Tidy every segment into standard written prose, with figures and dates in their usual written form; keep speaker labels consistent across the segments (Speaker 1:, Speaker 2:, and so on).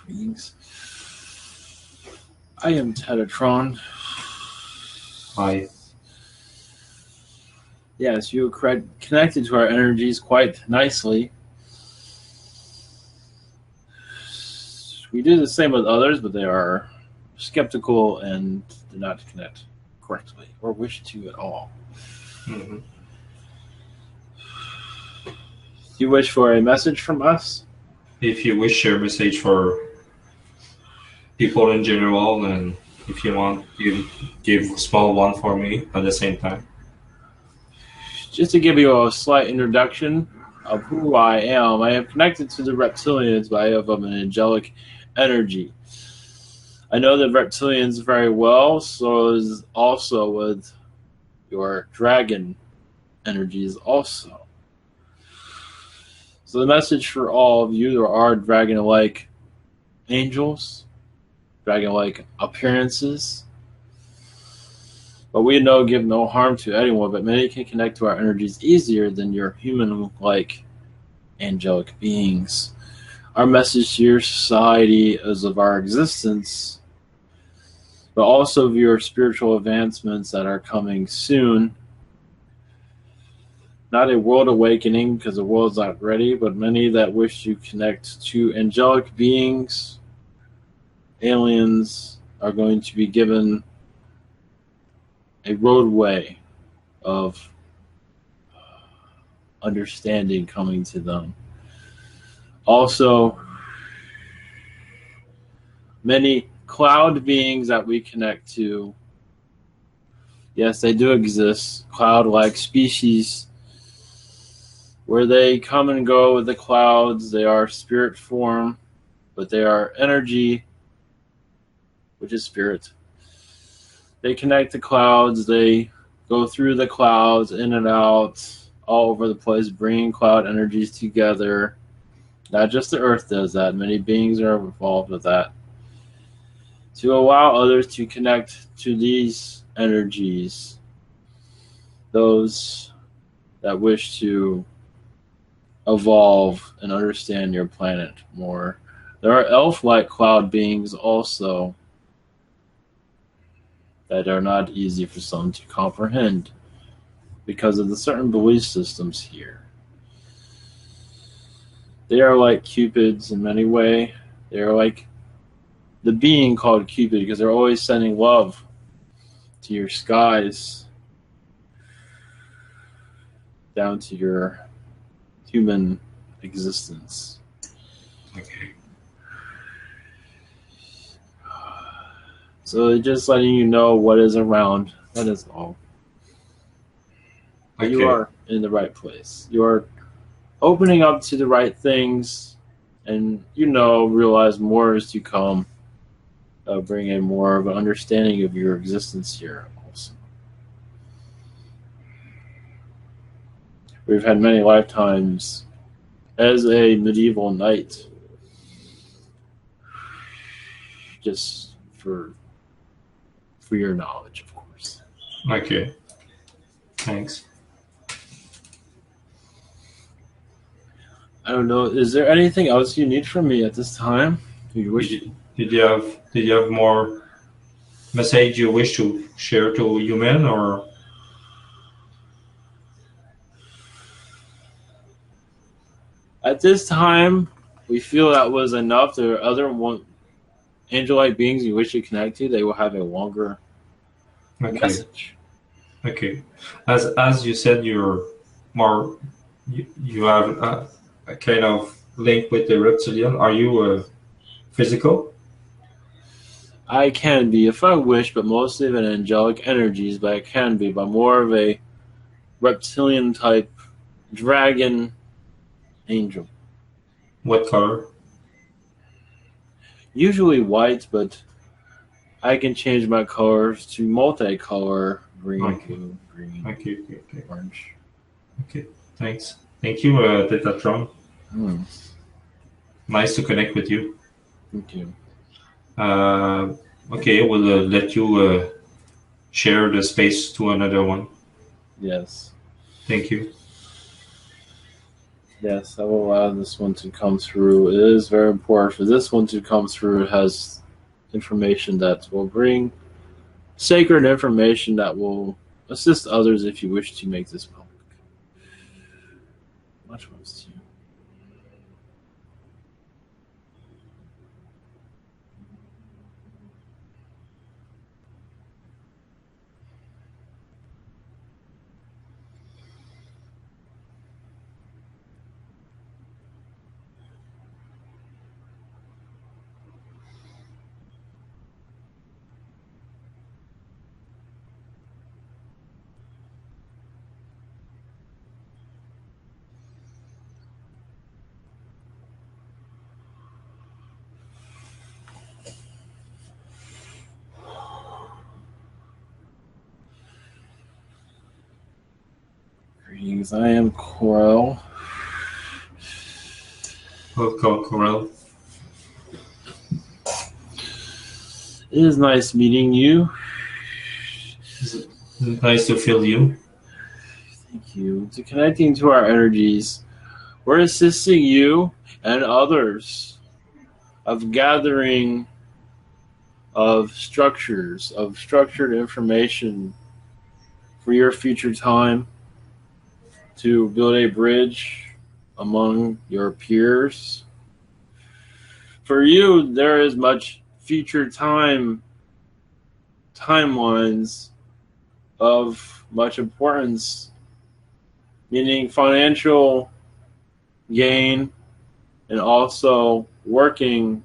Speaker 1: beings. I am Tetatron.
Speaker 2: Hi.
Speaker 1: Yes, you connected to our energies quite nicely. We do the same with others, but they are skeptical and do not connect correctly or wish to at all.
Speaker 2: Mm-hmm.
Speaker 1: Do you wish for a message from us?
Speaker 2: If you wish, share a message for people in general, and if you want, you give a small one for me at the same time.
Speaker 1: Just to give you a slight introduction of who I am, I am connected to the reptilians by way of an angelic energy. I know the reptilians very well, so is also with your dragon energies also. So the message for all of you, there are dragon-like angels, dragon-like appearances, but we know give no harm to anyone, but many can connect to our energies easier than your human-like angelic beings. Our message to your society is of our existence, but also of your spiritual advancements that are coming soon. Not a world awakening, because the world's not ready, but many that wish to connect to angelic beings, aliens, are going to be given a roadway of understanding coming to them. Also, many cloud beings that we connect to, yes, they do exist, cloud-like species, where they come and go with the clouds. They are spirit form, but they are energy, which is spirit. They connect the clouds. They go through the clouds, in and out, all over the place, bringing cloud energies together. Not just the Earth does that. Many beings are involved with that. To allow others to connect to these energies, those that wish to evolve and understand your planet more. There are elf-like cloud beings also that are not easy for some to comprehend because of the certain belief systems here. They are like cupids in many ways. They are like the being called Cupid because they're always sending love to your skies down to your human existence.
Speaker 2: Okay.
Speaker 1: So just letting you know what is around. That is all.
Speaker 2: Okay.
Speaker 1: You are in the right place. You are opening up to the right things, and realize more is to come. Bring a more of an understanding of your existence here also. We've had many lifetimes as a medieval knight, just for your knowledge, of course.
Speaker 2: Okay. Thanks.
Speaker 1: I don't know. Is there anything else you need from me at this time?
Speaker 2: Did you have more message you wish to share to human, or?
Speaker 1: At this time, we feel that was enough. There are other angel-like beings you wish to connect to. They will have a longer message.
Speaker 2: Okay. As you said, you're more you have a kind of link with the reptilian. Are you physical?
Speaker 1: I can be if I wish, but mostly of an angelic energies. But I can be, but more of a reptilian type dragon angel.
Speaker 2: What color?
Speaker 1: Usually white, but I can change my colors to multicolor: green, blue, green, orange.
Speaker 2: Okay, thanks. Thank you, Tetatron. Nice to connect with you.
Speaker 1: Thank you.
Speaker 2: Okay, we'll let you share the space to another one.
Speaker 1: Yes.
Speaker 2: Thank you.
Speaker 1: Yes, I will allow this one to come through. It is very important for this one to come through. It has information that will bring sacred information that will assist others if you wish to make this public. Much loves to you. Greetings, I am Corel.
Speaker 2: Welcome, Corel.
Speaker 1: It is nice meeting you.
Speaker 2: It's nice to feel you.
Speaker 1: Thank you. To connecting to our energies, we're assisting you and others of gathering of structures, of structured information for your future time to build a bridge among your peers. For you, there is much future timelines of much importance, meaning financial gain and also working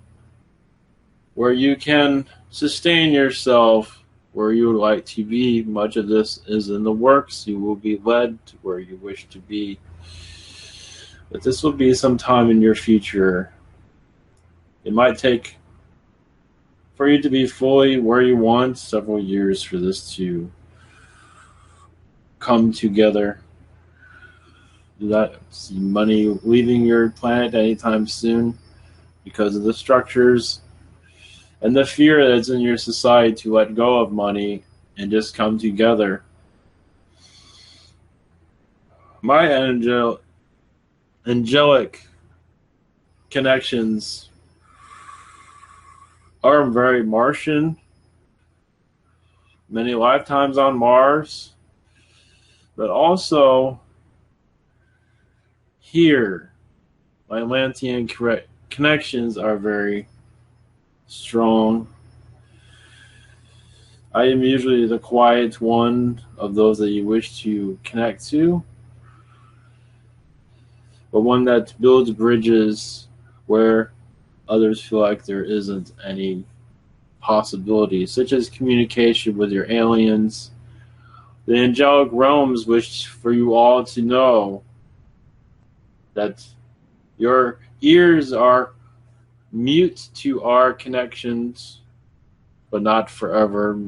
Speaker 1: where you can sustain yourself where you would like to be. Much of this is in the works. You will be led to where you wish to be. But this will be some time in your future. It might take, for you to be fully where you want, several years for this to come together. Do not see money leaving your planet anytime soon because of the structures and the fear that's in your society to let go of money and just come together. My angelic connections are very Martian, many lifetimes on Mars, but also here, my Atlantean connections are very strong. I am usually the quiet one of those that you wish to connect to, but one that builds bridges where others feel like there isn't any possibility, such as communication with your aliens. The angelic realms wish for you all to know that your ears are mute to our connections, but not forever.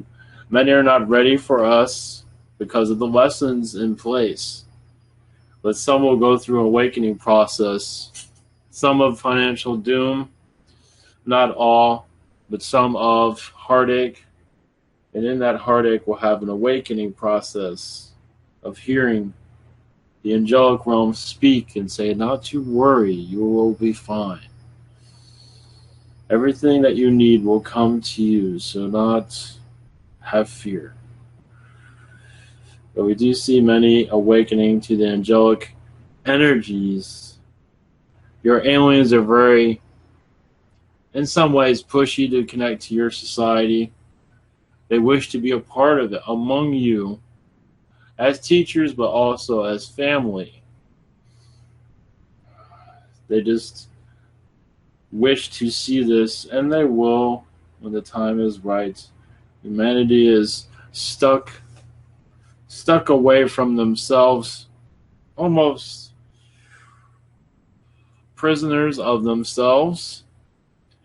Speaker 1: Many are not ready for us because of the lessons in place. But some will go through an awakening process. Some of financial doom, not all, but some of heartache. And in that heartache, we'll have an awakening process of hearing the angelic realm speak and say, not to worry, you will be fine. Everything that you need will come to you, so not have fear. But we do see many awakening to the angelic energies. Your aliens are very, in some ways, pushy to connect to your society. They wish to be a part of it among you as teachers, but also as family. They just wish to see this, and they will when the time is right. Humanity is stuck away from themselves, almost prisoners of themselves.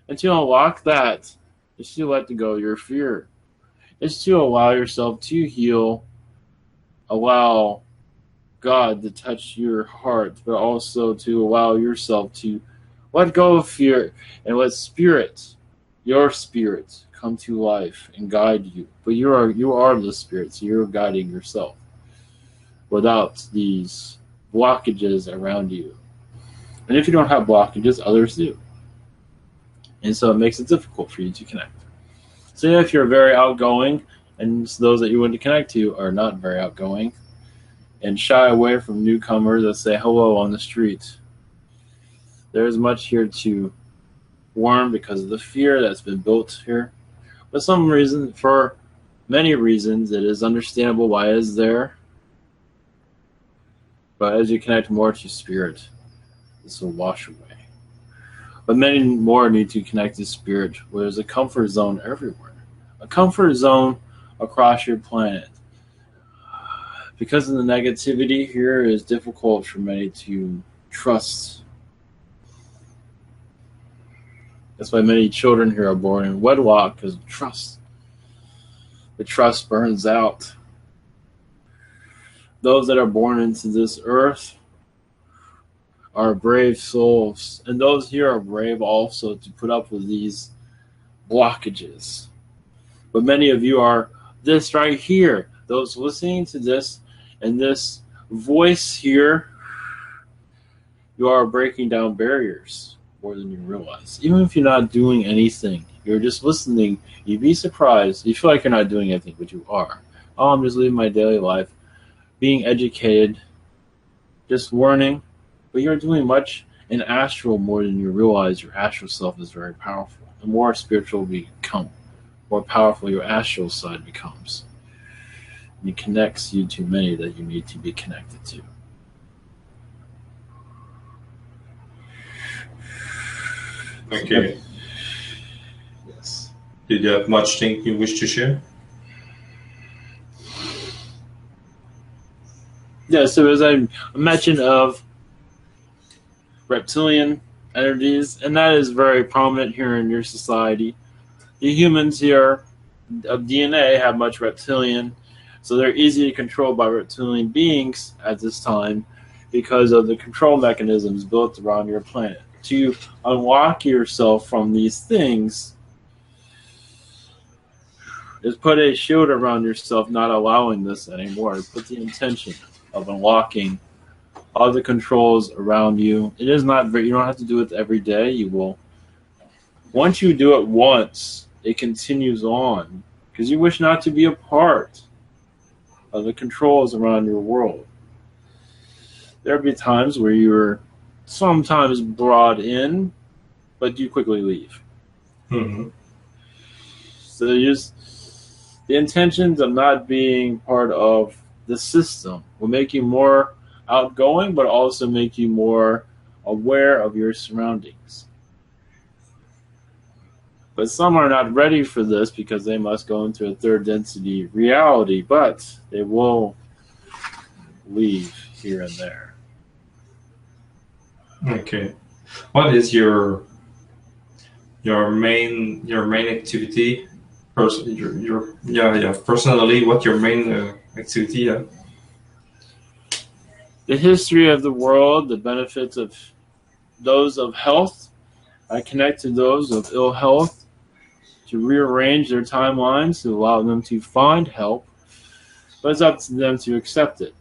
Speaker 1: And to unlock that is to let go of your fear. It's to allow yourself to heal, allow God to touch your heart, but also to allow yourself to let go of fear and let your spirit, come to life and guide you. But you are the spirit, so you're guiding yourself without these blockages around you. And if you don't have blockages, others do. And so it makes it difficult for you to connect. So if you're very outgoing, and those that you want to connect to are not very outgoing, and shy away from newcomers that say hello on the street, there's much here to warn because of the fear that's been built here. For some reason, for many reasons, it is understandable why it is there. But as you connect more to spirit, this will wash away. But many more need to connect to spirit, where there's a comfort zone everywhere. A comfort zone across your planet. Because of the negativity here, it is difficult for many to trust. That's why many children here are born in wedlock, because of trust. The trust burns out. Those that are born into this earth are brave souls, and those here are brave also to put up with these blockages. But many of you are this right here. Those listening to this and this voice here, you are breaking down barriers more than you realize. Even if you're not doing anything, you're just listening, you'd be surprised. You feel like you're not doing anything, but you are. Oh, I'm just living my daily life, being educated, just learning. But you're doing much in astral more than you realize. Your astral self is very powerful. The more spiritual we become, more powerful your astral side becomes. And it connects you to many that you need to be connected to.
Speaker 2: Okay.
Speaker 1: Yes.
Speaker 2: Did you have much thing you wish to share?
Speaker 1: Yeah, so as I mentioned of reptilian energies, and that is very prominent here in your society. The humans here of DNA have much reptilian, so they're easy to control by reptilian beings at this time because of the control mechanisms built around your planet. To unlock yourself from these things is put a shield around yourself, not allowing this anymore. Put the intention of unlocking all the controls around you. It is not very, you don't have to do it every day. You will, once you do it once, it continues on because you wish not to be a part of the controls around your world. There'll be times where you're sometimes brought in, but you quickly leave.
Speaker 2: Mm-hmm.
Speaker 1: So the intentions of not being part of the system will make you more outgoing, but also make you more aware of your surroundings. But some are not ready for this because they must go into a third density reality, but they will leave here and there.
Speaker 2: Okay. What is your main activity? Personally, what your main activity? Yeah.
Speaker 1: The history of the world, the benefits of those of health. I connect to those of ill health to rearrange their timelines to allow them to find help, but it's up to them to accept it.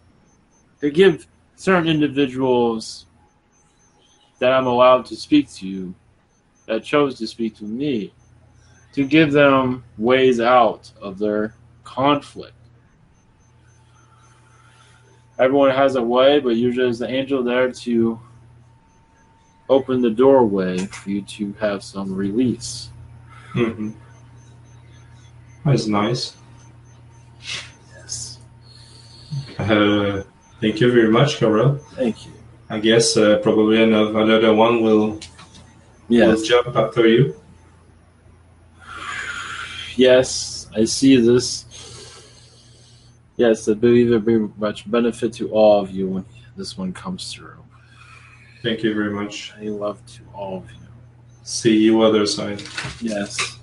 Speaker 1: To give certain individuals that I'm allowed to speak to, that chose to speak to me, to give them ways out of their conflict. Everyone has a way, but usually there's the angel there to open the doorway for you to have some release.
Speaker 2: Mm-hmm. That's nice.
Speaker 1: Yes.
Speaker 2: Thank you very much, Corel.
Speaker 1: Thank you.
Speaker 2: I guess probably another one will jump after you.
Speaker 1: Yes, I see this. Yes, I believe there'll be much benefit to all of you when this one comes through.
Speaker 2: Thank you very much.
Speaker 1: I love to all of you.
Speaker 2: See you other side.
Speaker 1: Yes.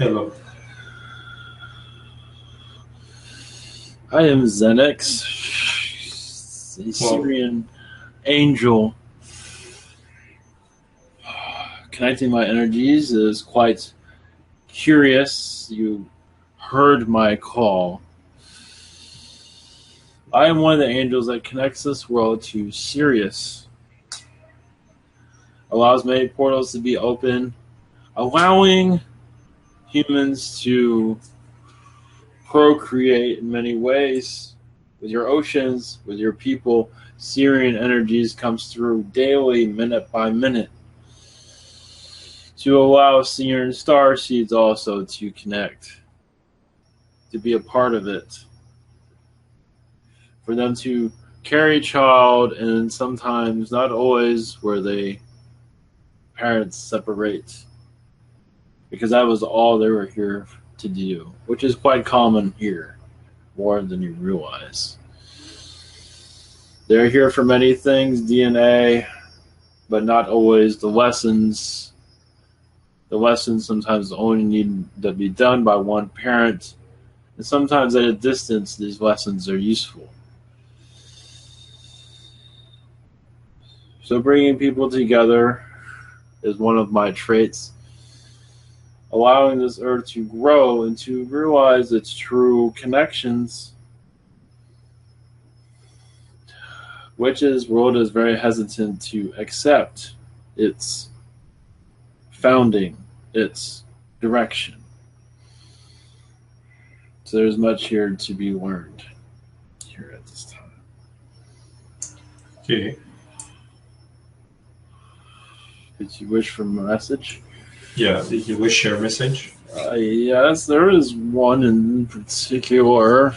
Speaker 2: Hello.
Speaker 1: I am Zenix, a
Speaker 2: Well,
Speaker 1: Syrian angel. Connecting my energies is quite curious. You heard my call. I am one of the angels that connects this world to Sirius, allows many portals to be open, allowing humans to procreate in many ways. With your oceans, with your people, Syrian energies comes through daily, minute by minute, to allow Syrian star seeds also to connect, to be a part of it, for them to carry a child, and sometimes, not always, where they parents separate, because that was all they were here to do, which is quite common here, more than you realize. They're here for many things, DNA, but not always the lessons. The lessons sometimes only need to be done by one parent, and sometimes at a distance these lessons are useful. So bringing people together is one of my traits, allowing this earth to grow and to realize its true connections, which is world is very hesitant to accept its founding, its direction. So there's much here to be learned here at this time.
Speaker 2: okay.
Speaker 1: Did you wish for a message?
Speaker 2: Yeah, did you wish your message?
Speaker 1: Yes, there is one in particular.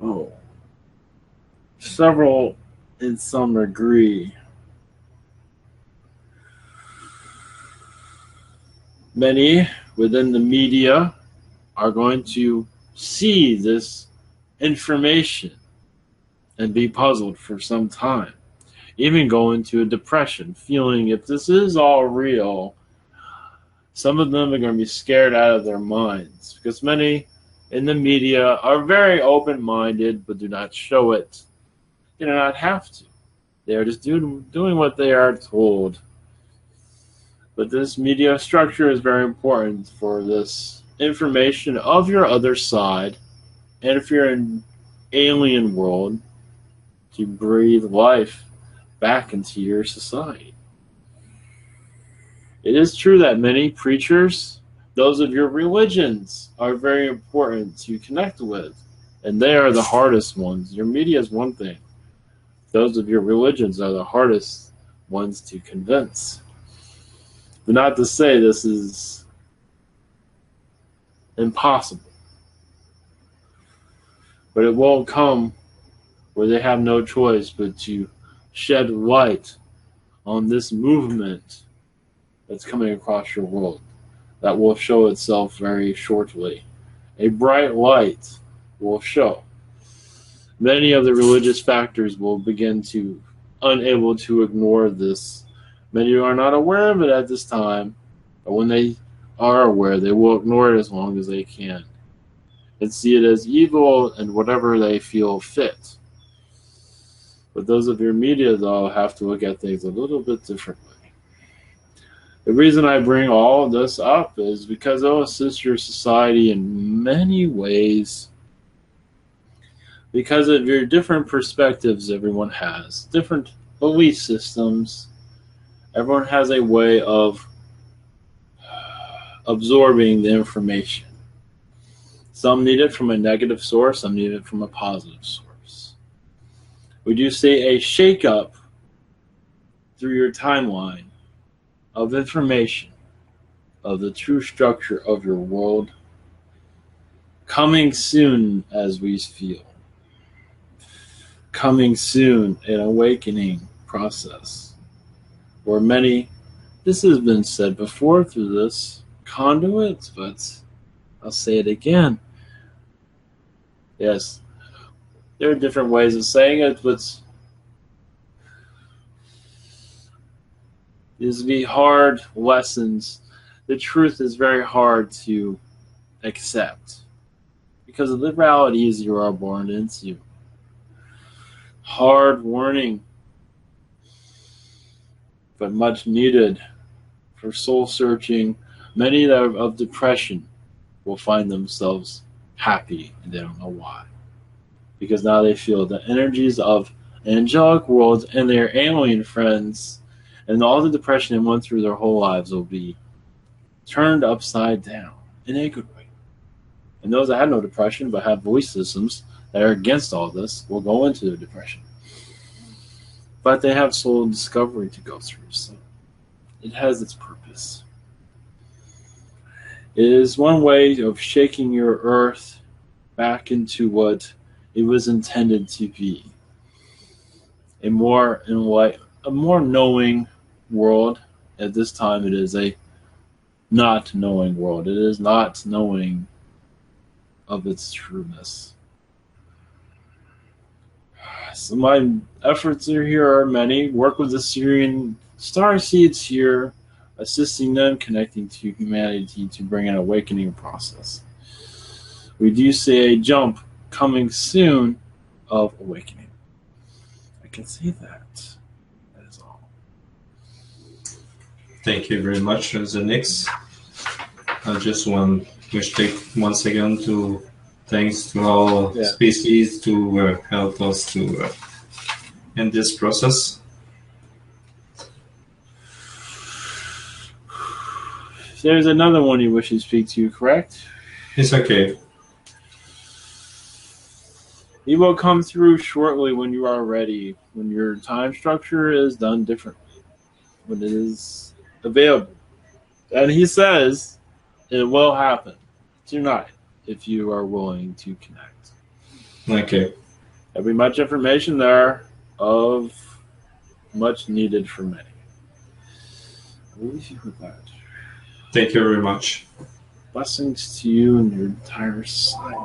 Speaker 1: Oh, several in some degree. Many within the media are going to see this information and be puzzled for some time, even go into a depression, feeling if this is all real, some of them are going to be scared out of their minds, because many in the media are very open-minded but do not show it. They do not have to. They are just doing what they are told. But this media structure is very important for this information of your other side, and if you're in alien world, to breathe life back into your society. It is true that many preachers, those of your religions, are very important to connect with, and they are the hardest ones. Your media is one thing. Those of your religions are the hardest ones to convince. But not to say this is impossible. But it will come where they have no choice but to shed light on this movement that's coming across your world that will show itself very shortly. A bright light will show. Many of the religious factors will begin to unable to ignore this. Many are not aware of it at this time, but when they are aware, they will ignore it as long as they can and see it as evil and whatever they feel fit. But those of your media, though, have to look at things a little bit differently. The reason I bring all of this up is because it'll assist your society in many ways, because of your different perspectives everyone has, different belief systems. Everyone has a way of absorbing the information. Some need it from a negative source, some need it from a positive source. We do see a shake-up through your timeline of information, of the true structure of your world, coming soon as we feel. Coming soon, an awakening process. Where many, this has been said before through this conduit, but I'll say it again. Yes, there are different ways of saying it, but these be hard lessons the truth is very hard to accept because of the realities you are born into. Hard warning, but much needed for soul searching. Many of depression will find themselves happy and they don't know why. Because now they feel the energies of angelic worlds and their alien friends and all the depression they went through their whole lives will be turned upside down in a good way. And those that have no depression but have voice systems that are against all this will go into the depression. But they have soul discovery to go through, so it has its purpose. It is one way of shaking your earth back into what it was intended to be. A more knowing world. At this time it is a not knowing world. It is not knowing of its trueness. So my efforts here are many. Work with the Syrian star seeds here, assisting them, connecting to humanity to bring an awakening process. We do see a jump coming soon of awakening. I can see that. That is all.
Speaker 2: Thank you very much, Zenix. I just want to take once again to thanks to all species to help us to in this process.
Speaker 1: There's another one you wish to speak to, correct?
Speaker 2: It's okay.
Speaker 1: He will come through shortly when you are ready, when your time structure is done differently, when it is available. And he says it will happen tonight if you are willing to connect.
Speaker 2: Okay.
Speaker 1: There'll be much information there of much needed for many. I will leave you with that.
Speaker 2: Thank you very much.
Speaker 1: Blessings to you and your entire society.